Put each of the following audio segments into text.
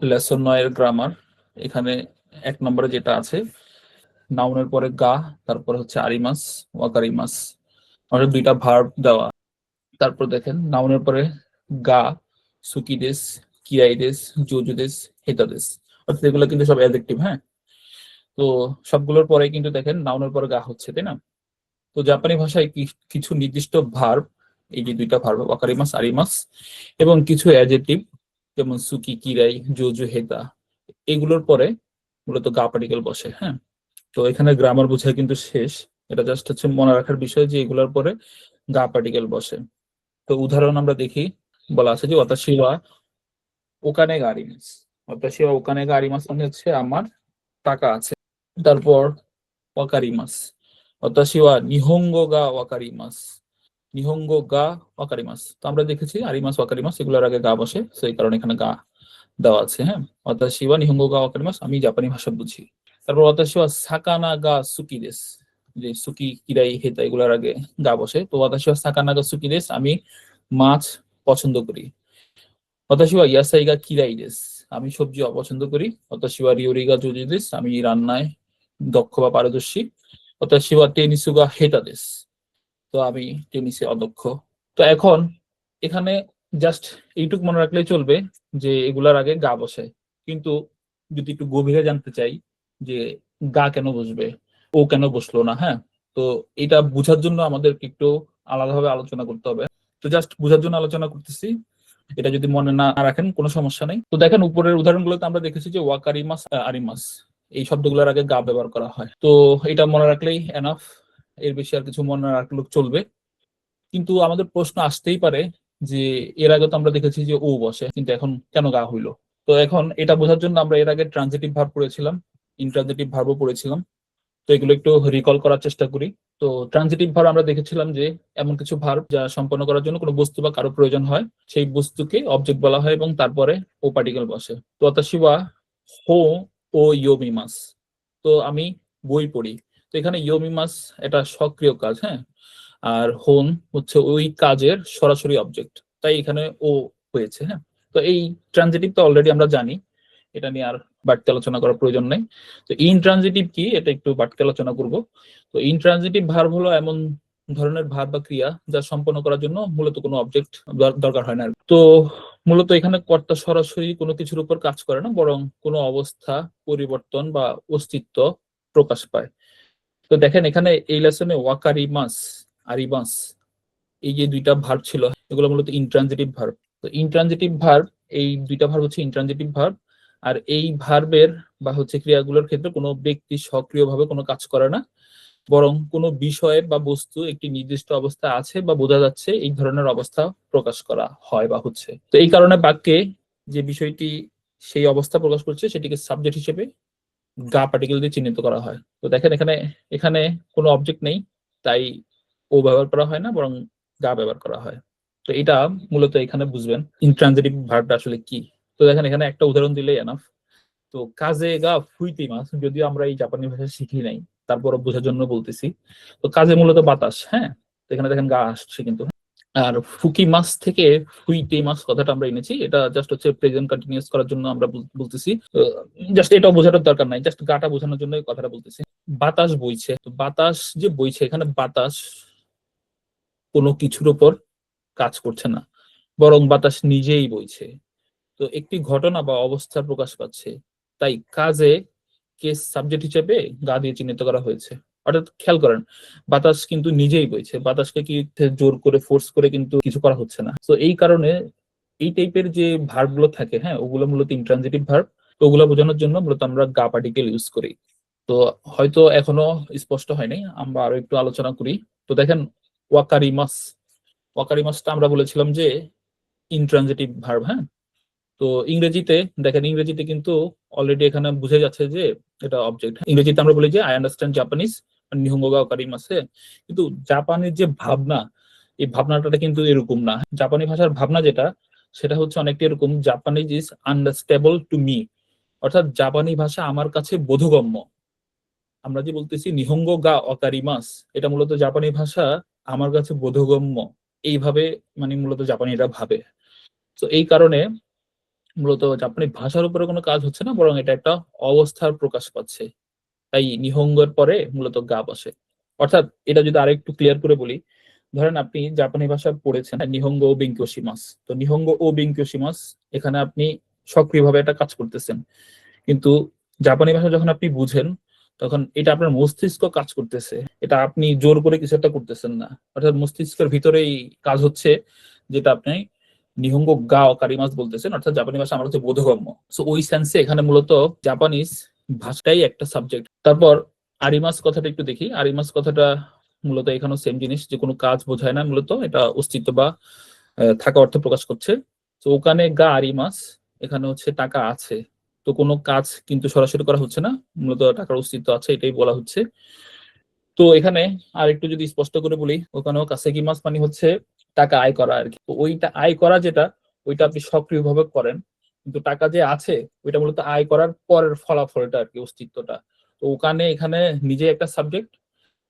Lesson 9 এর grammar. এখানে 1 নম্বরে যেটা আছে, নাউনের পরে গা, তারপর হচ্ছে আরিমাস, ওয়াকারিমাস, অর্থাৎ 2টা ভার্ব দেওয়া। তারপর দেখেন নাউনের পরে গা, সুকিদেস, কিরাইদেস, জোজুদেস, হেতাদেস, অর্থাৎ এগুলো কিন্তু সব অ্যাডজেক্টিভ। হ্যাঁ, তো সবগুলোর পরে কিন্তু দেখেন নাউনের পরে গা হচ্ছে, তাই না? তো জাপানি ভাষায় কিছু নির্দিষ্ট ভার্ব, এই যে 2টা ভার্ব ওয়াকারিমাস, আরিমাস, এবং কিছু অ্যাডজেক্টিভ যেমন সুকি, কিরাই, জোজু, হেতা, এগুলোর পরে মূলত গা পার্টিকেল বসে। হ্যাঁ, তো এখানে গ্রামার বোঝা কিন্তু শেষ। এটা জাস্ট হচ্ছে মনে রাখার বিষয় যে এগুলোর পরে গা পার্টিকেল বসে। তো উদাহরণ আমরা দেখি, বলা আছে যে ওয়াতাশি ওয়া ওকানে গা আরিমাস। ওয়াতাশি ওয়া ওকানে গা আরিমাস মানে হচ্ছে আমার টাকা আছে। তারপর ওয়াকারিমাস, ওয়াতাশি ওয়া নিহোঙ্গো গা ওয়াকারিমাস। নিহোঙ্গো গা ওয়াকারিমাস, তো আমরা দেখেছি আরিমাস ওয়াকারিমাস এগুলোর আগে গা বসে, সেই কারণে এখানে গা দেওয়া আছে। হ্যাঁ, ওয়াতাশি ওয়া নিহোঙ্গো গা ওয়াকারিমাস, আমি জাপানি ভাষা বুঝি। তারপর ওয়াতাশি ওয়া সাকানা গা সুকি দেস, যে সুকি, কিরাই, হেতা এগুলোর আগে গা বসে। তো ওয়াতাশি ওয়া সাকানা গা সুকি দেস, আমি মাছ পছন্দ করি। ওয়াতাশি ওয়া ইয়াসাই গা কিরাই দেস, আমি সবজি অপছন্দ করি। ওয়াতাশি ওয়া রিওরি গা জোজি দেস, আমি রান্নায় দক্ষ বা পারদর্শী। ওয়াতাশি ওয়া টেনিসু গা হেতা দেস, তো আমি টেনিসে অদক্ষ। তো এখন এখানে জাস্ট এইটুক মনে রাখলেই চলবে যে এগুলার আগে গা বসে। কিন্তু যদি একটু গভীরে জানতে চাই যে গা কেন বসবে, ও কেন বসলো না, হ্যাঁ, তো এটা বোঝার জন্য আমাদেরকে একটু আলাদাভাবে আলোচনা করতে হবে। তো জাস্ট বোঝার জন্য আলোচনা করতেছি, এটা যদি মনে না রাখেন কোনো সমস্যা নেই। তো দেখেন উপরের উদাহরণগুলোতে আমরা দেখেছি যে ওয়াকারিমাস, আরিমাস এই শব্দগুলোর আগে গা ব্যবহার করা হয়। তো এটা মনে রাখলেই এনাফ, এর বেশি আর কিছু মনে রাখলেও চলবে। কিন্তু আমাদের প্রশ্ন আসতেই পারে যে এর আগে তো আমরা দেখেছি যে ও বসে, কিন্তু এখন কেন গা হইলো? তো এখন এটা বোঝার জন্য আমরা এর আগে ট্রানজিটিভ ভার্ব পড়েছিলাম, ইনট্রানজিটিভ ভার্বও পড়েছিলাম। তো এগুলো একটু রিকল করার চেষ্টা করি। তো ট্রানজিটিভ ভার্ব আমরা দেখেছিলাম যে এমন কিছু ভার্ব যা সম্পন্ন করার জন্য কোনো বস্তু বা কারো প্রয়োজন হয়, সেই বস্তুকে অবজেক্ট বলা হয় এবং তারপরে ও পার্টিকেল বসে। তো অতাশিবা হো ও ইয়োমিমাস, তো আমি বই পড়ি। তো এখানে ইয়োমিমাস এটা সক্রিয় কাজ। হ্যাঁ, আর হোন হচ্ছে ওই কাজের সরাসরি অবজেক্ট, তাই এখানে ও হয়েছে। হ্যাঁ, তো এই ট্রানজিটিভ তো অলরেডি আমরা জানি, এটা নিয়ে আর বাড়তি আলোচনা করার প্রয়োজন নেই। তো ইনট্রানজিটিভ কি, এটা একটু বাড়তি আলোচনা করব। তো ইনট্রানজিটিভ ভার্ব হলো এমন ধরনের ভার্ব বা ক্রিয়া যা সম্পন্ন করার জন্য মূলত কোনো অবজেক্ট দরকার হয় না। তো মূলত এখানে কর্তা সরাসরি কোনো কিছুর উপর কাজ করে না, বরং কোনো অবস্থা, পরিবর্তন বা অস্তিত্ব প্রকাশ পায়। তো দেখেন এখানে এই লেসনে ওয়াকারিমাস, আরিমাস, এই যে 2টা ভার্ব ছিল এগুলো মূলত ইনট্রানজিটিভ ভার্ব। তো ইনট্রানজিটিভ ভার্ব, এই 2টা ভার্ব হচ্ছে ইনট্রানজিটিভ ভার্ব। আর এই ভার্বের বা হচ্ছে ক্রিয়াগুলোর ক্ষেত্রে কোনো ব্যক্তি সক্রিয়ভাবে কোনো কাজ করে না, বরং কোনো বিষয়ের বা বস্তু একটি নির্দিষ্ট অবস্থা আছে বা বোঝা যাচ্ছে এই ধরনের অবস্থা প্রকাশ করা হয় বা হচ্ছে। তো এই কারণে বাক্যে যে বিষয়টি সেই অবস্থা প্রকাশ করছে সেটিকে সাবজেক্ট হিসেবে গা পার্টিকেল দিয়ে চিহ্নিত করা হয়। তো দেখেন এখানে এখানে কোনো অবজেক্ট নেই, তাই ও ব্যবহার করা হয় না, বরং গা ব্যবহার করা হয়। তো এটা মূলত এখানে বুঝবেন ইনট্রানজিটিভ ভার্বটা আসলে কি। তো দেখেন এখানে একটা উদাহরণ দিলেই এনাফ। তো কাজে গা ফুইতে মাস, যদিও আমরা এই জাপানি ভাষা শিখি নাই, তারপর বোঝার জন্য বলতেছি। তো কাজে মূলত বাতাস। হ্যাঁ, তো এখানে দেখেন গা আসছে কিন্তু। আর ফুকি মাস থেকে ফুইতে মাস কথাটা আমরা এনেছি, এটা জাস্ট হচ্ছে প্রেজেন্ট কন্টিনিউয়াস করার জন্য আমরা বলতেছি। জাস্ট এটাও বোঝানোর দরকার নাই, জাস্ট গাটা বোঝানোর জন্য কথাটা বলতেছি। বাতাস বইছে, তো বাতাস যে বইছে, এখানে বাতাস কোনো কিছুর উপর কাজ করছে না, বরং বাতাস নিজেই বইছে। তো একটি ঘটনা বা অবস্থা প্রকাশ পাচ্ছে, তাই কাজে কেস সাবজেক্ট হিসেবে গা দিয়ে চিহ্নিত করা হয়েছে। অর্থাৎ খেয়াল করেন, বাতাস কিন্তু নিজেই বইছে, বাতাসকে কি জোর করে ফোর্স করে কিন্তু কিছু করা হচ্ছে না। তো এই কারণে এই টাইপের যে ভার্ব গুলো থাকে, হ্যাঁ, ওগুলো মূলত ইন্ট্রানজিটিভ ভার্ব। তো ওগুলো বোঝানোর জন্য মূলত আমরা গা পার্টিকেল ইউজ করি। তো হয়তো এখনো স্পষ্ট হয়নি, আমরা আরো একটু আলোচনা করি। তো দেখেন ওয়াকারিমাস, ওয়াকারিমাসটা আমরা বলেছিলাম যে ইন্ট্রানজিটিভ ভার্ব। হ্যাঁ, তো ইংরেজিতে দেখেন, ইংরেজিতে কিন্তু অলরেডি এখানে বুঝে যাচ্ছে যে এটা অবজেক্ট। ইংরেজিতে আমরা বলি যে আই আন্ডারস্ট্যান্ড জাপানিজ, নিহঙ্গো গা ওকারিমাসে। কিন্তু জাপানের যে ভাবনা, এই ভাবনাটা কিন্তু এরকম না। জাপানি ভাষার ভাবনা যেটা, সেটা হচ্ছে অনেকটা এরকম, জাপানিজ ইজ আন্ডারস্ট্যাবল টু মি, অর্থাৎ জাপানি ভাষা আমার কাছে বোধগম্য। আমরা যে বলতেছি নিহঙ্গো গা অকারিমাস, এটা মূলত জাপানি ভাষা আমার কাছে বোধগম্য, এইভাবে মানে মূলত জাপানিরা ভাবে। তো এই কারণে মূলত জাপানি ভাষার উপরে কোনো কাজ হচ্ছে না, বরং এটা একটা অবস্থার প্রকাশ পাচ্ছে। তাই নিহঙ্গের পরে মূলত গা বসে। অর্থাৎ এটা যদি আরেকটু ক্লিয়ার করে বলি, ধরেন আপনি জাপানি ভাষা পড়েছেন নিহঙ্গ ও বেঙ্কিওশিমাস, তো নিহঙ্গ ও বেঙ্কিওশিমাস এখানে আপনি সক্রিয়ভাবে একটা কাজ করতেছেন। কিন্তু জাপানি ভাষা যখন আপনি বুঝেন, তখন এটা আপনার মস্তিষ্ক কাজ করতেছে, এটা আপনি জোর করে কিছু একটা করতেছেন না। অর্থাৎ মস্তিষ্কের ভিতরেই কাজ হচ্ছে, যেটা আপনি নিহঙ্গ গা কারিমাস বলতেছেন, অর্থাৎ জাপানি ভাষা আমার হচ্ছে বোধগম্য। সো ওই সেন্সে এখানে মূলত জাপানিজ ভাষাটাই একটা সাবজেক্ট। তারপর আরিমাস কথাটা একটু দেখি। আরিমাস কথাটা মূলত এখানেও সেম জিনিস, যে কোনো কাজ বোঝায় না, মূলত এটা অস্তিত্ব বা থাকা অর্থ প্রকাশ করছে। তো ওখানে গা আরিমাস, এখানে হচ্ছে টাকা আছে। তো কোনো কাজ কিন্তু সরাসরি করা হচ্ছে না, মূলত টাকার অস্তিত্ব আছে এটাই বলা হচ্ছে। তো এখানে আর একটু যদি স্পষ্ট করে বলি, ওখানেও কাসেগিমাস মানে হচ্ছে টাকা আয় করা আর কি। তো ওইটা আয় করা যেটা, ওইটা আপনি সক্রিয়ভাবে করেন, কিন্তু টাকা যে আছে ওইটা মূলত আয় করার পরের ফলাফলটা আর কি, অস্তিত্বটা। তো ওখানে এখানে নিজে একটা সাবজেক্ট,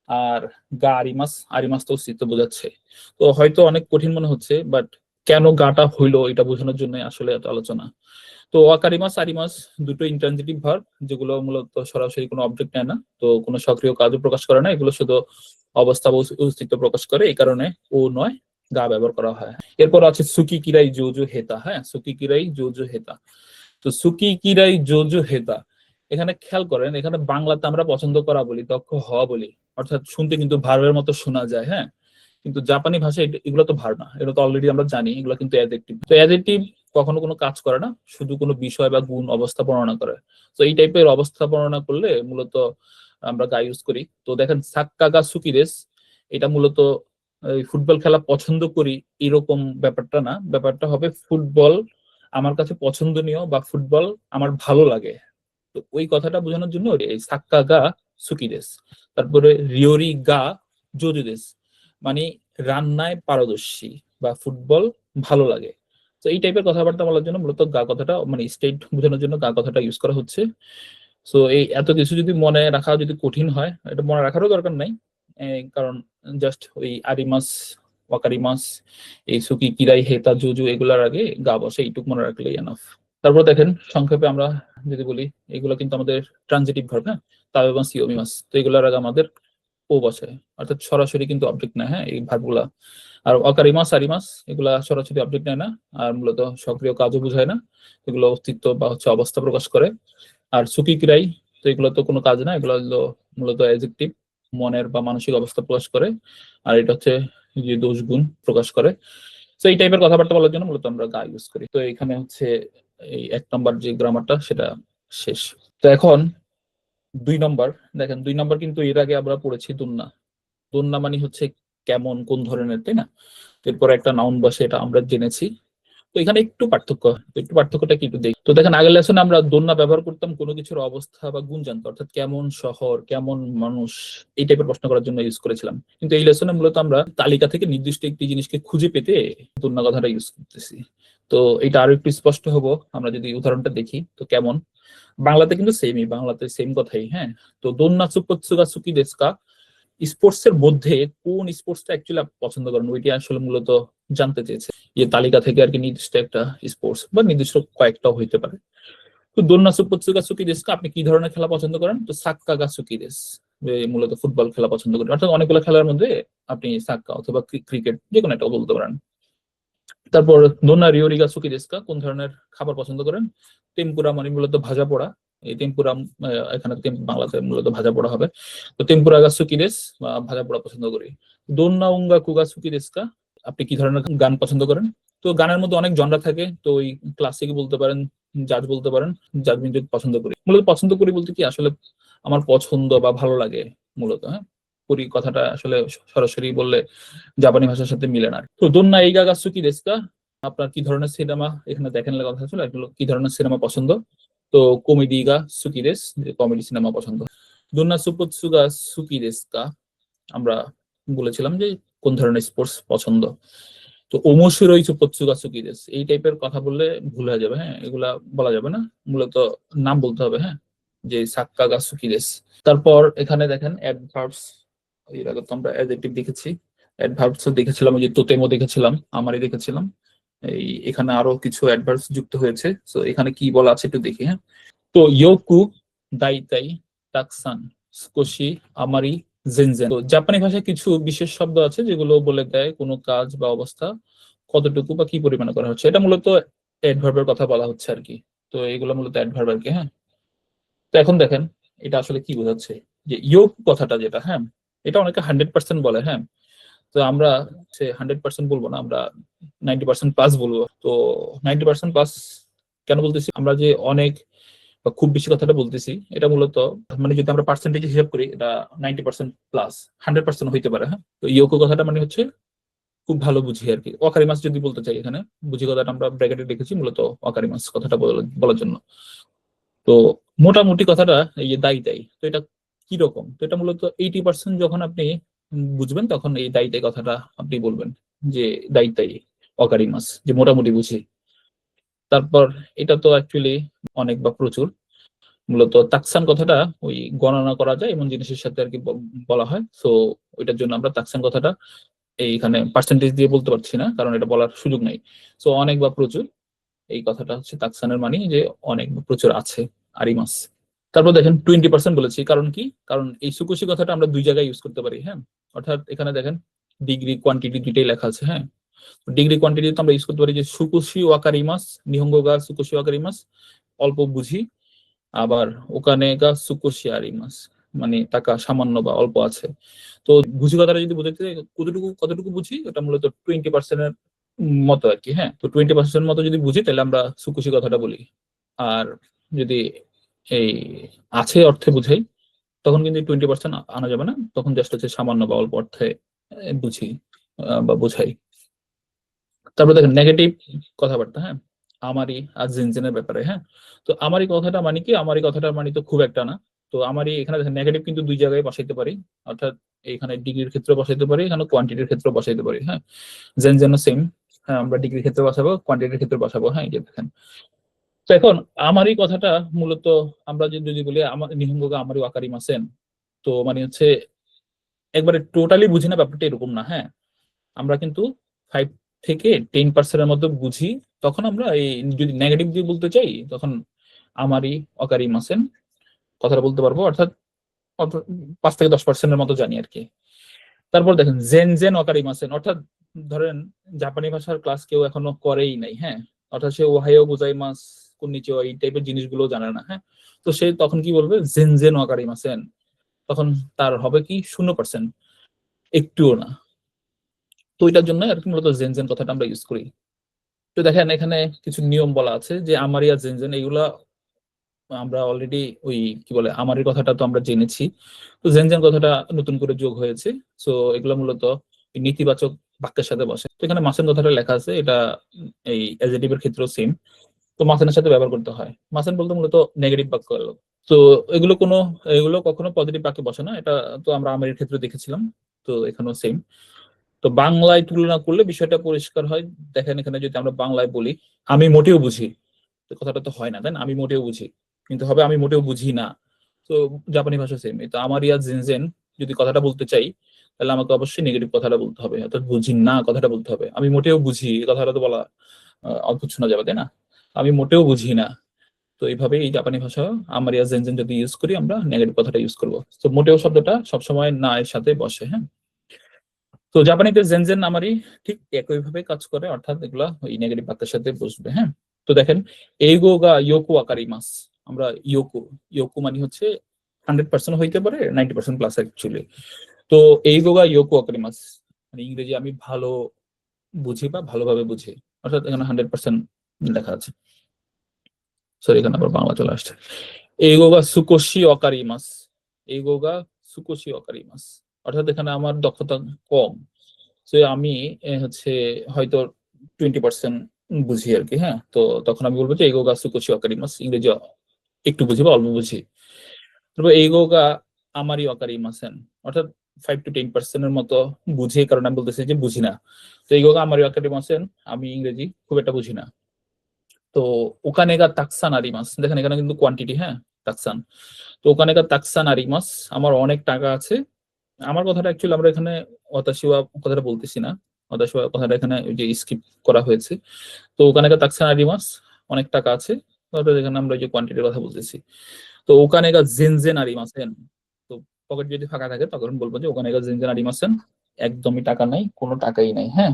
আর গা আরিমাস, আরিমাস তো অস্তিত্ব বোঝাচ্ছে। তো হয়তো অনেক কঠিন মনে হচ্ছে, বাট কেন গাটা হইলো এটা বোঝানোর জন্য আসলে এত আলোচনা। তো ওয়াকারিমাস আরিমাস দুটো ইন্ট্রানজিটিভ ভার্ব, যেগুলো মূলত সরাসরি কোনো অবজেক্ট নেয় না, তো কোনো সক্রিয় কাজও প্রকাশ করে না, এগুলো শুধু অবস্থা বা অস্তিত্ব প্রকাশ করে, এই কারণে ও নয় গা ব্যবহার করা হয়। এরপর আছে সুকি কিরাই জোজো হেতা। হ্যাঁ, সুকি কিরাই জোজো হেতা। তো সুকি কিরাই জোজো হেতা, এখানে খেয়াল করেন, এখানে বাংলাতে আমরা পছন্দ করা বলি, দক্ষ হওয়া বলি, অর্থাৎ শুনতে কিন্তু ভার্বের মতো শোনা যায়। হ্যাঁ, কিন্তু জাপানি ভাষায় এগুলো তো ভার না, এটা তো অলরেডি আমরা জানি, এগুলো কিন্তু অ্যাডজেক্টিভ। তো অ্যাডজেক্টিভ কখনো কোনো কাজ করে না, শুধু কোনো বিষয় বা গুণ অবস্থা বর্ণনা করে। তো এই টাইপের অবস্থা বর্ণনা করলে মূলত আমরা গা ইউজ করি। তো দেখেন সাক্কাগা সুকিরেস, এটা মূলত ফুটবল খেলা পছন্দ করি এরকম ব্যাপারটা না, ব্যাপারটা হবে ফুটবল আমার কাছে পছন্দনীয় বা ফুটবল আমার ভালো লাগে। তো ওই কথাটা বোঝানোর জন্য এই সাক্কা গা সুকিদেস। তারপরে রিওরি গা জোজুদেস, মানে রান্নায় পারদর্শী বা ফুটবল ভালো লাগে। তো এই টাইপের কথাবার্তা বলার জন্য মূলত গা কথাটা, মানে স্টেট বোঝানোর জন্য গা কথাটা ইউজ করা হচ্ছে। সো এই এত কিছু যদি মনে রাখা যদি কঠিন হয়, এটা মনে রাখারও দরকার নাই। কারণ জাস্ট ওই আরিমাস, ওয়াকারিমাস, এই সুকি কিরাই হেতা জুজু এগুলার আগে গা বসে, এইটুক মনে রাখলেই এনাফ। তারপর দেখেন সংক্ষেপে আমরা যদি বলি, এগুলো কিন্তু আমাদের ট্রানজিটিভ ভার্ব। হ্যাঁ, তাও সিওমিমাস, তো এগুলোর আগে আমাদের ও বসে, অর্থাৎ সরাসরি কিন্তু অবজেক্ট নেয়। হ্যাঁ, এই ভার্বগুলা। আর অকারিমাস আরিমাস এগুলা সরাসরি অবজেক্ট নেয় না, আর মূলত সক্রিয় কাজও বোঝায় না, এগুলো অস্তিত্ব বা হচ্ছে অবস্থা প্রকাশ করে। আর সুকি ক্রিয়াই, তো এগুলো তো কোনো কাজ না, এগুলো হলো মূলত অ্যাডজেক্টিভ, মনের বা মানসিক অবস্থা প্রকাশ করে। আর এটা হচ্ছে যে দোষ গুণ প্রকাশ করে। তো এই টাইপের কথাবার্তা বলার জন্য মূলত আমরা গা ইউজ করি। তো এখানে হচ্ছে এই 1 নম্বর যে গ্রামারটা সেটা শেষ। তো এখন 2 নম্বর। দেখেন 2 নম্বর কিন্তু এর আগে আমরা পড়েছি দুন্না। দুন্না মানে হচ্ছে কেমন, কোন ধরনের, তাই না? এরপর একটা নাউন বসে, এটা আমরা জেনেছি। তো এখানে একটু পার্থক্য, তো একটু পার্থক্যটা কি একটু দেখি। তো দেখেন আগের লেসনে আমরা দোলনা ব্যবহার করতাম কোনো কিছুর অবস্থা বা গুণ জানতে, অর্থাৎ কেমন শহর, কেমন মানুষ, এই টাইপের প্রশ্ন করার জন্য ইউজ করেছিলাম। কিন্তু এই লেসনে মূলত আমরা তালিকা থেকে নির্দিষ্ট একটি জিনিসকে খুঁজে পেতে দোলনা কথাটা ইউজ করতেছি। তো এটা আরো একটু স্পষ্ট হবো আমরা যদি উদাহরণটা দেখি। তো কেমন, বাংলাতে কিন্তু সেমই, বাংলাতে সেম কথাই। হ্যাঁ, তো দোলনা সুপৎসুগা সুকি দেশকা, স্পোর্টস এর মধ্যে কোন স্পোর্টসটা অ্যাকচুয়ালি আপনি পছন্দ করেন, ওইটি আসলে মূলত জানতে চেয়েছে। যে তালিকা থেকে আর কি নির্দিষ্ট একটা স্পোর্টস বা নির্দিষ্ট কয়েকটাও হইতে পারে। তো দোলনা সুপৎসুগা সুকি দেশকা, আপনি কি ধরনের খেলা পছন্দ করেন? তো সাক্কা গা সুকি দেশ, মূলত ফুটবল খেলা পছন্দ করেন, অর্থাৎ অনেকগুলো খেলার মধ্যে আপনি সাক্কা অথবা ক্রিকেট যে কোনো একটা বলতে পারেন। তারপর দোনা রিওরিগা সুকি দেশকা, কোন ধরনের খাবার পছন্দ করেন? টেম্পুরা মানে মূলত ভাজা পোড়া। এই টেম্পুরা এখানে বাংলাতে মূলত ভাজা পোড়া হবে। তো টেম্পুরা গা সুকি দেশ, ভাজা পোড়া পছন্দ করি। দোন্না উঙ্গা কুগা সুকি দেশকা, আপনি কি ধরনের গান পছন্দ করেন? তো গানের মধ্যে অনেক জনরা থাকে, তো ওই ক্লাসিক বলতে পারেন, জাজ বলতে পারেন, জাজ মিউজিক পছন্দ করি। মূলত পছন্দ করি বলতে কি আসলে আমার পছন্দ বা ভালো লাগে মূলত। হ্যাঁ, করি কথাটা আসলে সরাসরি বললে জাপানি ভাষার সাথে মিলে না। তো দোন্না এই গা সুকি দেশকা, আপনার কি ধরনের সিনেমা, এখানে দেখেন কথা ছিল এগুলো, কি ধরনের সিনেমা পছন্দ? তো কমেডি গা সুকি দেশ, যে কমেডি সিনেমা পছন্দ। দোন্না সুপৎসুগা সুকি দেশকা, আমরা বলেছিলাম যে কোন ধরনের স্পোর্টস পছন্দ। তো ওমোশিরোই সুপৎসুগা সুকি দেশ, এই টাইপের কথা বললে ভুল হয়ে যাবে। হ্যাঁ, এগুলা বলা যাবে না, মূলত নাম বলতে হবে। হ্যাঁ, যে সাক্কা গা সুকি দেশ। তারপর এখানে দেখেন অ্যাডভার্বস, এর আগে তো আমরা অ্যাডজেক্টিভ দেখেছি, অ্যাডভার্বস দেখেছিলাম, ওই যে তোতেমো দেখেছিলাম, আমারই দেখেছিলাম। এখানে আরো কিছু অ্যাডভার্বস যুক্ত হয়েছে, সো এখানে কি বলা আছে একটু দেখি। হ্যাঁ, তো ইয়োকু, দাইতাই, তাকসান, স্কোশি, আমারি, জেনজেন। তো জাপানি ভাষায় কিছু বিশেষ শব্দ আছে যেগুলো বলে দেয় কোনো কাজ বা অবস্থা কতটুকু বা কি পরিমাণে করা হচ্ছে। এটা মূলত অ্যাডভার্বের কথা বলা হচ্ছে আর কি। তো এগুলো মূলত অ্যাডভার্ব আর কি। হ্যাঁ, তো এখন দেখেন এটা আসলে কি বোঝাচ্ছে, যে ইয়োক কথাটা যেটা, হ্যাঁ, এটা অনেকে 100% বলে। হ্যাঁ, তো আমরা সে 100% বলবো না, আমরা 90% প্লাস বলবো। তো 90% প্লাস কেন বলতেছি, আমরা যে অনেক বা খুব বেশি কথাটা বলতেছি, এটা মূলত মানে যদি আমরা পার্সেন্টেজ হিসাব করি, এটা 90% প্লাস 100% হইতে পারে। হ্যাঁ, তো ইয়োকো কথাটা মানে হচ্ছে খুব ভালো বুঝি আর কি। অকারি মাস যদি বলতে চাই, এখানে বুঝি কথাটা আমরা ব্র্যাকেটে রেখেছি মূলত অকারি মাস কথাটা বলার জন্য। তো মোটামুটি কথাটা এই যে দায়ী দায়ী, তো এটা কি রকম, তো এটা মূলত 80% যখন আপনি বুঝবেন, তখন এই দায়ী দায়ী কথাটা আপনি বলবেন, যে দায়ী দায়ী অকারি মাস, যে মোটামুটি বুঝি। তারপর এটা তো অ্যাকচুয়ালি অনেক বা প্রচুর। মূলত তাকসান কথাটা ওই গণনা করা যায় এমন জিনিসের সাথে আর কি বলা হয়। সো ওইটার জন্য আমরা তাকসান কথাটা এইখানে পার্সেন্টেজ দিয়ে বলতে পারছি না, কারণ এটা বলার সুযোগ নেই। সো অনেক বা প্রচুর, এই কথাটা হচ্ছে তাকসানের মানে যে অনেক বা প্রচুর আছে আরিমাস। তারপর দেখেন 20% বলেছি, কারণ কি, কারণ এই সুকুশি কথাটা আমরা দুই জায়গায় ইউজ করতে পারি। হ্যাঁ, অর্থাৎ এখানে দেখেন ডিগ্রি কোয়ান্টিটি দুইটাই লেখা আছে। হ্যাঁ, ডিগ্রি কোয়ান্টিটি তো আমরা ইউজ করতে পারি যে সুকুশি ওয়াকারিমাস, নিহঙ্গো গা সুকুশি ওয়াকারিমাস, অল্প বুঝি। আবার ওখানে গা সুকুশি আরিমাস, মানে টাকা সামান্য বা অল্প আছে। তো বুঝি কথাটা যদি বোঝাতে কতটুকু কতটুকু বুঝি, এটা মূলত 20% মতো আর কি। হ্যাঁ, তো 20% মতো যদি বুঝি, তাহলে আমরা সুকুশি কথাটা বলি। আর যদি এই আছে অর্থে বুঝাই, তখন কিন্তু 20% আনা যাবে না, তখন জাস্ট হচ্ছে সামান্য বা অল্প অর্থে বুঝি বা বোঝাই। তারপর দেখেন নেগেটিভ কথাবার্তা। হ্যাঁ, আমারই আর জিনজিনের ব্যাপারে। হ্যাঁ, তো আমারই কথাটা মানে কি, আমারই কথাটা মানে তো খুব একটা না। তো আমারই এখানে দেখেন নেগেটিভ কিন্তু দুই জায়গায় বসাইতে পারি, অর্থাৎ এখানে ডিগ্রির ক্ষেত্রে বসাইতে পারি, এখানে কোয়ান্টিটির ক্ষেত্রে বসাইতে পারি। হ্যাঁ, জেন সেম। হ্যাঁ, আমরা ডিগ্রির ক্ষেত্রে বসাবো, কোয়ান্টিটির ক্ষেত্রে বসাবো। হ্যাঁ, এই যে দেখেন। তো এখন আমারই কথাটা মূলত আমরা যদি বলি আমার নিহঙ্গকে আমারই ওয়াকারি মাসেন, তো মানে হচ্ছে একবারে টোটালি বুঝি না ব্যাপারটা এরকম না। হ্যাঁ, আমরা কিন্তু 5 থেকে 10% এর মধ্যে বুঝি। তখন আমরা এই যদি নেগেটিভ দিয়ে বলতে চাই, তখন আমারই অকারি মাসেন কথাটা বলতে পারবো, অর্থাৎ 5 থেকে 10% এর মতো জানি আর কি। তারপর দেখেন জেন জেন অকারি মাসেন, অর্থাৎ ধরেন জাপানি ভাষার ক্লাস কেউ এখনো করেই নাই। হ্যাঁ, অর্থাৎ সে ওহাইও গোজাই মাস, কন্নিচিওয়া, এই টাইপের জিনিসগুলো জানে না। হ্যাঁ, তো সে তখন কি বলবে, জেন জেন অকারি মাসেন। তখন তার হবে কি 0%, একটুও না। তো এটার জন্য আর কি মূলত জেন জেন কথাটা আমরা ইউজ করি। তো দেখেন এখানে কিছু নিয়ম বলা আছে, যে আমারিয়া জেনজেন এগুলা আমরা অলরেডি ওই কি বলে আমারের কথাটা তো আমরা জেনেছি। তো জেনজেন কথাটা নতুন করে যোগ হয়েছে। সো এগুলো মূলত নেতিবাচক বাক্যের সাথে বসে। তো এখানে মাসেন কথাটা লেখা আছে, এটা এই অ্যাডজেক্টিভ এর ক্ষেত্রেও সেম। তো মাসেনের সাথে ব্যবহার করতে হয়। মাসেন বলতে মূলত নেগেটিভ বাক্য হলো। তো এগুলো কোনো এগুলো কখনো পজিটিভ বাক্যে বসে না, এটা তো আমরা আমাদের ক্ষেত্রে দেখেছিলাম। তো এখানেও সেম। তো বাংলায় তুলনা করলে বিষয়টা পরিষ্কার হয়। দেখেন এখানে যদি আমরা বাংলায় বলি আমি মোটেও বুঝি, তো কথাটা তো হয় না, তাই না? আমি মোটেও বুঝি, কিন্তু হবে আমি মোটেও বুঝি না। তো জাপানি ভাষা সেম। তো আমার ইয়া জিনজেন যদি কথাটা বলতে চাই, তাহলে আমাকে অবশ্যই নেগেটিভ কথাটা বলতে হবে, অর্থাৎ বুঝি না কথাটা বলতে হবে। আমি মোটেও বুঝি এই কথাটা তো বলা অদ্ভুত শোনা যাবে, তাই না? আমি মোটেও বুঝি না। তো এইভাবে এই জাপানি ভাষা আমার ইয়া জেনজেন যদি ইউজ করি, আমরা নেগেটিভ কথাটা ইউজ করবো। তো মোটেও শব্দটা সবসময় না এর সাথে বসে। হ্যাঁ, তো জাপানিতে জেনজেন আমারই ঠিক একইভাবে কাজ করে, অর্থাৎ এগুলা ওই নেগেটিভ বার্তার সাথে বসবে। হ্যাঁ, তো দেখেন এইগো গা ইয়োকো আকারিমাস, আমরা ইয়োকো, ইয়োকো মানে হচ্ছে 100% হইতে পারে, 90% প্লাস অ্যাকচুয়ালি। তো এইগো গা ইয়োকো আকারিমাস মানে ইংরেজি আমি ভালো বুঝি বা ভালোভাবে বুঝি, অর্থাৎ এখানে 100% লেখা আছে। সরি, এখানে আবার বাংলা চলে আসছে। এইগো গা সুকোশি অকারিমাস, এইগো গা সুকোশি অকারিমাস, অর্থাৎ এখানে আমার দক্ষতা কম। তো আমি হচ্ছে হয়তো 20% বুঝি আর কি। হ্যাঁ, তো তখন আমি বলবো যে এইগো গা সুকোশি অকারিমাস, ইংরেজি একটু বুঝি বা অল্প বুঝি। তারপর এইগো গা আমারই অকারিমাসেন, অর্থাৎ 5 to 10% এর মতো বুঝি, এই কারণে আমি বলতেছি যে বুঝি না। তো এইগো গা আমারই অকারিমাসেন, আমি ইংরেজি খুব একটা বুঝি না। তো ওখানে গা তাকসান আরিমাস, দেখেন এখানে কিন্তু কোয়ান্টিটি। হ্যাঁ, তাকসান। তো ওখানে গা তাকসান আরিমাস, আমার অনেক টাকা আছে। আমার কথাটা অ্যাকচুয়ালি আমরা এখানে অতাশিওয়া কথাটা বলতেছি না, অদাস কথাটা এখানে ওই যে স্কিপ করা হয়েছে। তো ওখানে তাকসান আরিমাস অনেক টাকা আছে, এখানে আমরা যে কোয়ান্টিটির কথা বলতেছি। তো ওখানে জেনজেন আরিমাসেন, তো পকেট যদি ফাঁকা থাকে তখন বলবো যে ওখানে জেনজেন আরিমাসেন, একদমই টাকা নাই, কোনো টাকাই নাই। হ্যাঁ,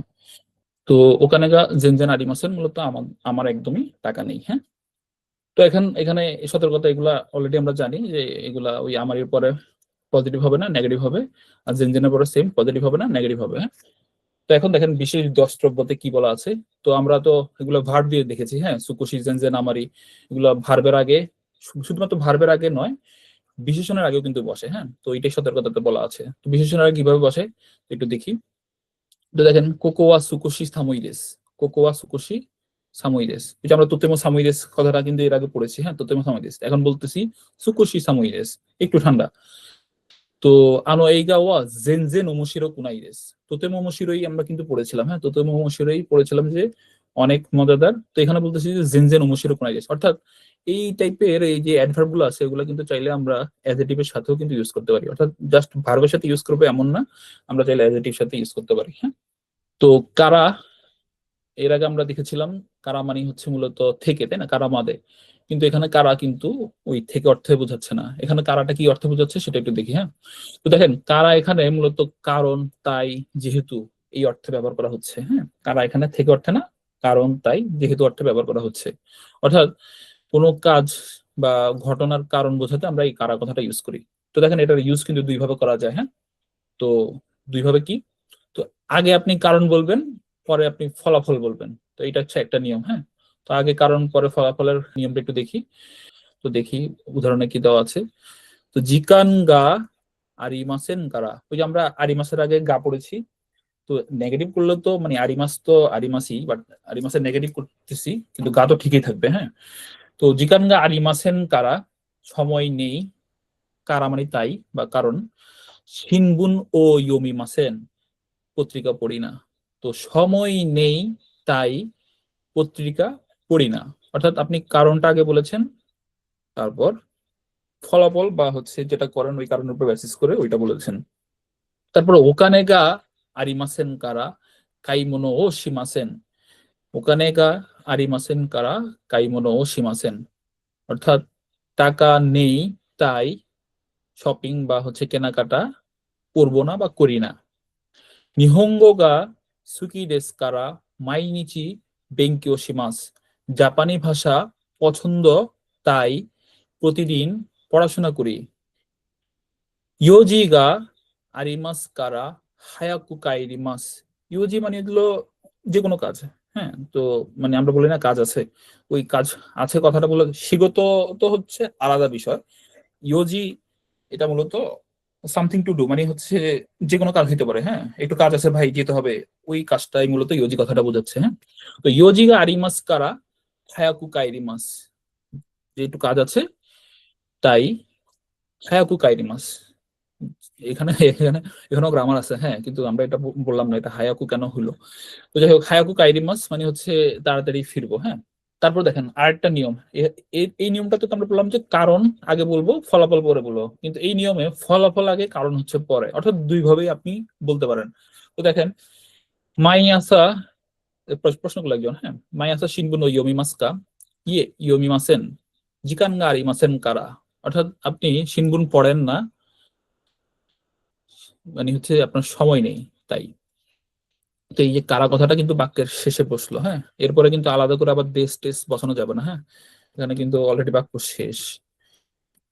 তো ওখানে জেনজেন আরিমাসেন মূলত আমার আমার একদমই টাকা নেই। হ্যাঁ, তো এখানে সতর্কতা এগুলা অলরেডি আমরা জানি যে এগুলা ওই আমার পরে পজিটিভ হবে না নেগেটিভ হবে, আর জেনজেনের পরে সেম পজিটিভ হবে না নেগেটিভ হবে। হ্যাঁ, তো এখন দেখেন বিশেষ দ্রষ্টব্যতে কি বলা আছে। তো আমরা তো এগুলো ভার্ব দিয়ে দেখেছি, হ্যাঁ, সুকুশি জেনজেন আমারি, এগুলো ভার্বের আগে, শুধুমাত্র ভার্বের আগে নয়, বিশেষণের আগেও কিন্তু বসে। হ্যাঁ, তো এটাই সতর্কতাতে বলা আছে। তো বিশেষণের আগে কিভাবে বসে একটু দেখি। তো দেখেন কোকোয়া সুকুশি সামুইদেস, কোকোয়া সুকুশি সামুইদেস, এই যে আমরা তোতেমো সামুইদেস কথাটা কিন্তু এর আগে পড়েছি। হ্যাঁ, তোতেমো সামুইদেস, এখন বলতেছি সুকুশি সামুইদেস, একটু ঠান্ডা। তো আনো এইগা ওয়া জেনজেন ওমোশিরো কুনাইদেস, তোতেমো ওমোশিরোই আমরা কিন্তু পড়েছিলাম। হ্যাঁ, তোতেমো ওমোশিরোই পড়েছিলাম যে অনেক মজাদার। তো এখানে বলতেছি যে জেনজেন ওমোশিরো কুনাইদেস, অর্থাৎ এই টাইপের এই যে অ্যাডভার্ব গুলো আছে এগুলো কিন্তু চাইলে আমরা অ্যাডজেটিভের সাথেও কিন্তু ইউজ করতে পারি, অর্থাৎ জাস্ট ভার্বের সাথে ইউজ করবো এমন না, আমরা চাইলে অ্যাডজেটিভ সাথে ইউজ করতে পারি। হ্যাঁ, তো কারা, এর আগে আমরা দেখেছিলাম কারা মানে হচ্ছে মূলত থেকে, তাই না, কারা মাদে। কিন্তু এখানে কারা কিন্তু ওই থেকে অর্থে বোঝাচ্ছে না, এখানে কারাটা কি অর্থে বোঝাচ্ছে সেটা একটু দেখি। হ্যাঁ, তো দেখেন কারা এখানে মূলত কারণ, তাই, যেহেতু এই অর্থে ব্যবহার করা হচ্ছে। হ্যাঁ, কারা এখানে থেকে অর্থে না, কারণ, তাই, যেহেতু অর্থে ব্যবহার করা হচ্ছে। অর্থাৎ কোনো কাজ বা ঘটনার কারণ বোঝাতে আমরা এই কারা কথাটা ইউজ করি। তো দেখেন এটার ইউজ কিন্তু দুই ভাবে করা যায়। হ্যাঁ, তো দুই ভাবে কি, তো আগে আপনি কারণ বলবেন, পরে আপনি ফলাফল বলবেন। তো এটা হচ্ছে একটা নিয়ম। হ্যাঁ, তো আগে কারণ পরে ফলাফলের নিয়মটা একটু দেখি। তো দেখি উদাহরণে কি দেওয়া আছে। তো জিকান গা আরিমাসেন কারা, ওই যে আমরা আরিমাসের আগে গা পড়েছি। তো নেগেটিভ করলে তো মানে আরিমাস তো আরিমাসই, বাট আরিমাসের নেগেটিভ করতেছি কিন্তু গা তো ঠিকই থাকবে। হ্যাঁ, তো জিকান গা আরিমাসেন কারা, সময় নেই, কারা মানে তাই বা কারণ, শিনবুন ও ইয়োমি মাসেন, পত্রিকা পড়ি না। তো সময় নেই তাই পত্রিকা পড়ি না, অর্থাৎ আপনি কারণটা আগে বলেছেন, তারপর ফলাফল বা হচ্ছে যেটা করেন ওই কারণের উপর বেসিস করে ওইটা বলেছেন। তারপর ওকানে গা আরিমাসেন কারা কাইমোনো ও শিমাসেন, ওকানে গা আরিমাসেন কারা কাইমোনো ও শিমাসেন, অর্থাৎ টাকা নেই তাই শপিং বা হচ্ছে কেনাকাটা করবো না বা করি না। নিহঙ্গো গা সুকি দেস কারা মাইনিচি বেঙ্কিও শিমাস, জাপানি ভাষা পছন্দ তাই প্রতিদিন পড়াশোনা করি। ইয়োজি গা আরিমাস কারা হায়াকু কাইরিমাস, ইয়োজি মানে এগুলো যে কোনো কাজ। হ্যাঁ, তো মানে আমরা বলি না কাজ আছে, ওই কাজ আছে কথাটা বলে শিগত তো হচ্ছে আলাদা বিষয়। ইয়োজি এটা মূলত সামথিং টু ডু মানে হচ্ছে যে কোনো কাজ হতে পারে। হ্যাঁ, একটু কাজ আছে ভাই যেতে হবে, ওই কাজটাই মূলত ইয়োজি কথাটা বোঝাচ্ছে। হ্যাঁ, তো ইয়োজি গা আরিমাস কারা হায়াকু কাইরিমাস, যে একটু কাজ আছে তাই হায়াকু কাইরিমাস। এখানে এখানে এখানেও গ্রামার আছে। হ্যাঁ, কিন্তু আমরা এটা বললাম না এটা হায়াকু কেন হলো। তো যাই হোক হায়াকু কাইরিমাস মানে হচ্ছে তাড়াতাড়ি ফিরবো। হ্যাঁ, তারপর দেখেন আরেকটা নিয়ম, এই নিয়মটাতে তো আমরা বললাম যে কারণ আগে বলবো ফলাফল পরে বলবো, কিন্তু এই নিয়মে ফলাফল আগে কারণ হচ্ছে পরে, অর্থাৎ দুই ভাবেই আপনি বলতে পারেন। তো দেখেন মাই আসা, প্রশ্নগুলো একজন। হ্যাঁ, মাই আসা শিনবুনো ইয়োমিমাস্কা, ইয়োমিমাসেন, জিকান গা আরিমাসেন কারা, অর্থাৎ আপনি শিনবুন পড়েন না মানে হচ্ছে আপনার সময় নেই তাই। তো এই যে কারা কথাটা কিন্তু বাক্যের শেষে বসলো। হ্যাঁ, এরপরে কিন্তু আলাদা করে আবার দেশ টেস বসানো যাবে না। হ্যাঁ, এখানে কিন্তু অলরেডি বাক্য শেষ,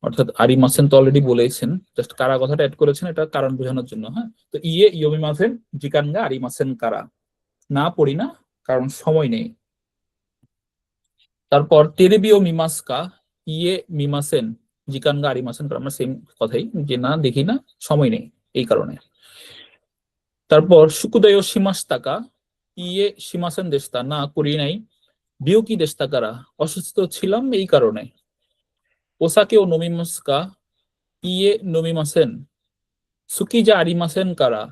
অর্থাৎ আরি মাসেন তো অলরেডি বলেছেন, জাস্ট কারা কথাটা অ্যাড করেছেন এটা কারণ বোঝানোর জন্য। হ্যাঁ, তো ইয়োমি মাসেন জিকানগা আরি মাসেন কারা, না পড়ি না কারণ সময় নেই। তারপর তেরেবিও মিমাসকা মিমাসেন জিকানগা আরি মাসেন কারা, আমরা সেম কথাই, যে না দেখি না সময় নেই এই কারণে। তারপর সুকুদয় সীমাস তাকা সীমাসেন দেশতা, না করি নাই বিয়োকি দেশতা কারা, অসুস্থ ছিলাম এই কারণে। ওসাকে ও নমিমাস্কা নমিমাসেন সুকি যা আরিমাসেন কারা,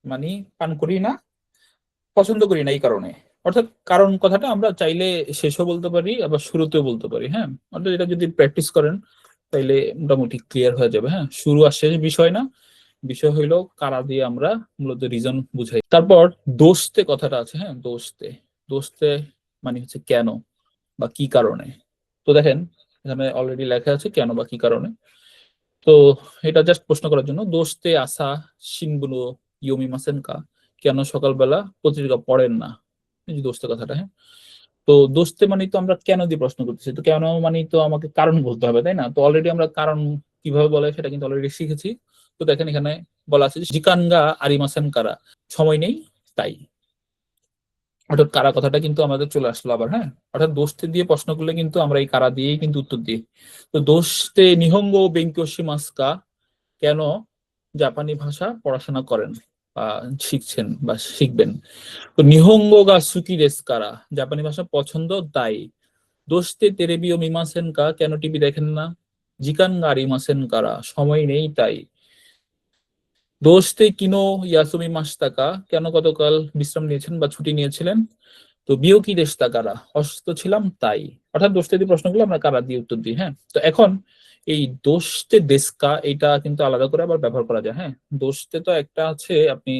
মানে পান করি না, পছন্দ করি না এই কারণে। অর্থাৎ কারণ কথাটা আমরা চাইলে শেষও বলতে পারি আবার শুরুতেও বলতে পারি। হ্যাঁ, অর্থাৎ এটা যদি প্র্যাকটিস করেন তাইলে মোটামুটি ক্লিয়ার হয়ে যাবে। হ্যাঁ, শুরু আর শেষ বিষয় না, বিষয় হইলো কারা দিয়ে আমরা মূলত রিজন বুঝাই। তারপর দোস্তে কথাটা আছে, হ্যাঁ, দোস্তে। দোস্তে মানে হচ্ছে কেন বা কি কারণে। তো দেখেন এখানে অলরেডি লেখা আছে কেন বা কি কারণে। তো এটা জাস্ট প্রশ্ন করার জন্য, দোস্তে আসা শিনবুনো ইয়োমিমাসেন কা, কেন সকালবেলা পত্রিকা পড়েন না, এই যে দোস্তে কথাটা, হ্যাঁ। তো দোস্তে মানে তো আমরা কেন দিয়ে প্রশ্ন করতেছি, তো কেন মানে তো আমাকে কারণ বলতে হবে, তাই না? তো অলরেডি আমরা কারণ কিভাবে বলে সেটা কিন্তু অলরেডি শিখেছি। তো দেখেন এখানে বলা আছে জিকানগা আরিমাসেন কারা, সময় নেই তাই। অর্থাৎ কারা কথাটা কিন্তু আমাদের চলে আসলো আবার, হ্যাঁ। অর্থাৎ দোস্তে দিয়ে প্রশ্ন করলে কিন্তু আমরা এই কারা দিয়েই কিন্তু উত্তর দিই। তো দোস্তে নিহঙ্গো বেঙ্কিওশিমাস্কা, কেন জাপানি ভাষা পড়াশোনা করেন বা শিখছেন বা শিখবেন। তো নিহঙ্গো গা সুকি দেস কারা, জাপানি ভাষা পছন্দ তাই। দোস্তে তেরেবিও মিমাসেন কা, কেন টিভি দেখেন না। জিকান গা আরিমাসেন কারা, সময় নেই তাই। দোস্তে কিনো ইয়াসুমি মাসতাকা, কেন গতকাল বিশ্রাম নিয়েছেন বা ছুটি নিয়েছিলেন। তো বিয়োকি দেশ কারা, অসুস্থ ছিলাম তাই। অর্থাৎ দোস্তে দিয়ে প্রশ্নগুলো আমরা কারা দিয়ে উত্তর দিই, হ্যাঁ। তো এখন এই দোস্তে দেশকা এটা কিন্তু আলাদা করে আবার ব্যবহার করা যায়, হ্যাঁ। দোস্তে তো একটা আছে, আপনি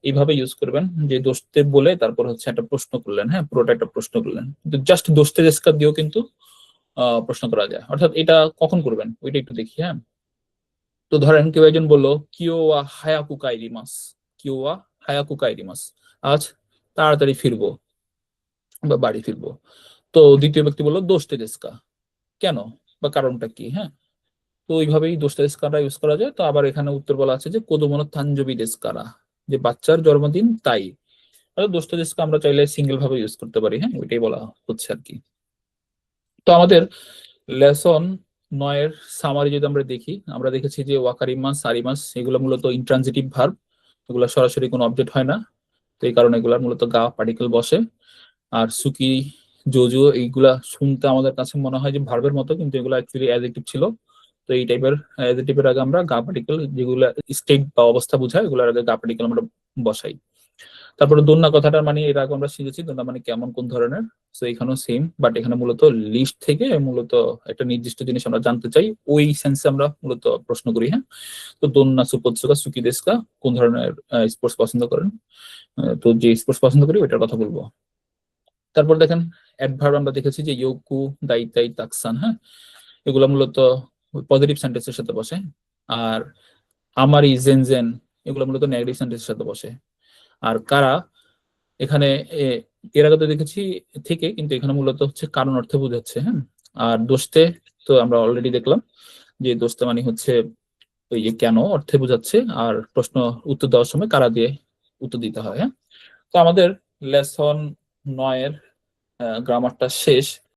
এইভাবে ইউজ করবেন যে দোস্তে বলে তারপর হচ্ছে একটা প্রশ্ন করলেন, হ্যাঁ, পুরোটা একটা প্রশ্ন করলেন। কিন্তু জাস্ট দোস্তে দেশকা দিয়েও কিন্তু প্রশ্ন করা যায়। অর্থাৎ এটা কখন করবেন ওইটা একটু দেখি, হ্যাঁ। তো ধরেন কেউ একজন বললো কিও ওয়া হায়াকু কাইরিমাস, কিও ওয়া হায়াকু কাইরিমাস, আজ তাড়াতাড়ি ফিরবো বা বাড়ি ফিরবো। তো দ্বিতীয় ব্যক্তি বললো দোস্তে দেশকা, কেন বা কারণটা কি, হ্যাঁ। তো ওইভাবেই দোস্তে দেশকাটা ইউজ করা যায়। তো আবার এখানে উত্তর বলা আছে যে কোদোমোনো তানজোবি দেশকারা, যে বাচ্চার জন্মদিন তাই। দোস্তে দেশকা আমরা চাইলে সিঙ্গেল ভাবে ইউজ করতে পারি, হ্যাঁ, ওইটাই বলা হচ্ছে আর কি। তো আমাদের লেসন 9-এর সামারি যদি আমরা দেখি, আমরা দেখেছি যে ওয়াকারিমাস আরিমাস এগুলো মূলত ইন্ট্রানজিটিভ ভার্ব, এগুলো সরাসরি কোনো অবজেক্ট হয় না। তো এই কারণে এগুলা মূলত গা পার্টিকেল বসে। আর সুকি জোজো এইগুলা শুনতে আমাদের কাছে মনে হয় যে ভার্বের মতো, কিন্তু এগুলো অ্যাকচুয়ালি অ্যাডজেক্টিভ ছিল। তো এই টাইপের অ্যাডজেক্টিভের আগে আমরা গা পার্টিকেল, যেগুলো স্টেট বা অবস্থা বোঝায়, এগুলোর আগে গা পার্টিকেল আমরা বসাই। তারপরে দোলনা কথাটার মানে এর আগে আমরা শিখেছি দোলনা মানে কেমন কোন ধরনের। তো এখানেও সেম, বাট এখানে মূলত লিস্ট থেকে মূলত একটা নির্দিষ্ট জিনিস আমরা জানতে চাই, ওই সেন্সে আমরা মূলত প্রশ্ন করি, হ্যাঁ। তো দোলনা সুপোৎসুকা সুকি দেশকা, কোন ধরনের স্পোর্টস পছন্দ করেন। তো যে স্পোর্টস পছন্দ করি ওইটার কথা বলবো। তারপর দেখেন অ্যাডভার্ব আমরা দেখেছি যে ইয়োকু দাইতাই তাকসান, হ্যাঁ, এগুলো মূলত পজিটিভ সেন্টেন্সের সাথে বসে। আর আমারি জেনজেন এগুলো মূলত নেগেটিভ সেন্টেন্সের সাথে বসে। আর কারা এখানে এ, এর আগে তো দেখেছি থেকে, কিন্তু এখানে মূলত হচ্ছে কারণ অর্থে বোঝাচ্ছে, হ্যাঁ। আর দোস্তে তো আমরা অলরেডি দেখলাম যে দোস্তে মানে হচ্ছে ওই যে কেন অর্থে বোঝাচ্ছে, আর প্রশ্ন উত্তর দেওয়ার সময় কারা দিয়ে উত্তর দিতে হয়, হ্যাঁ। তো আমাদের লেসন 9-এর গ্রামারটা শেষ।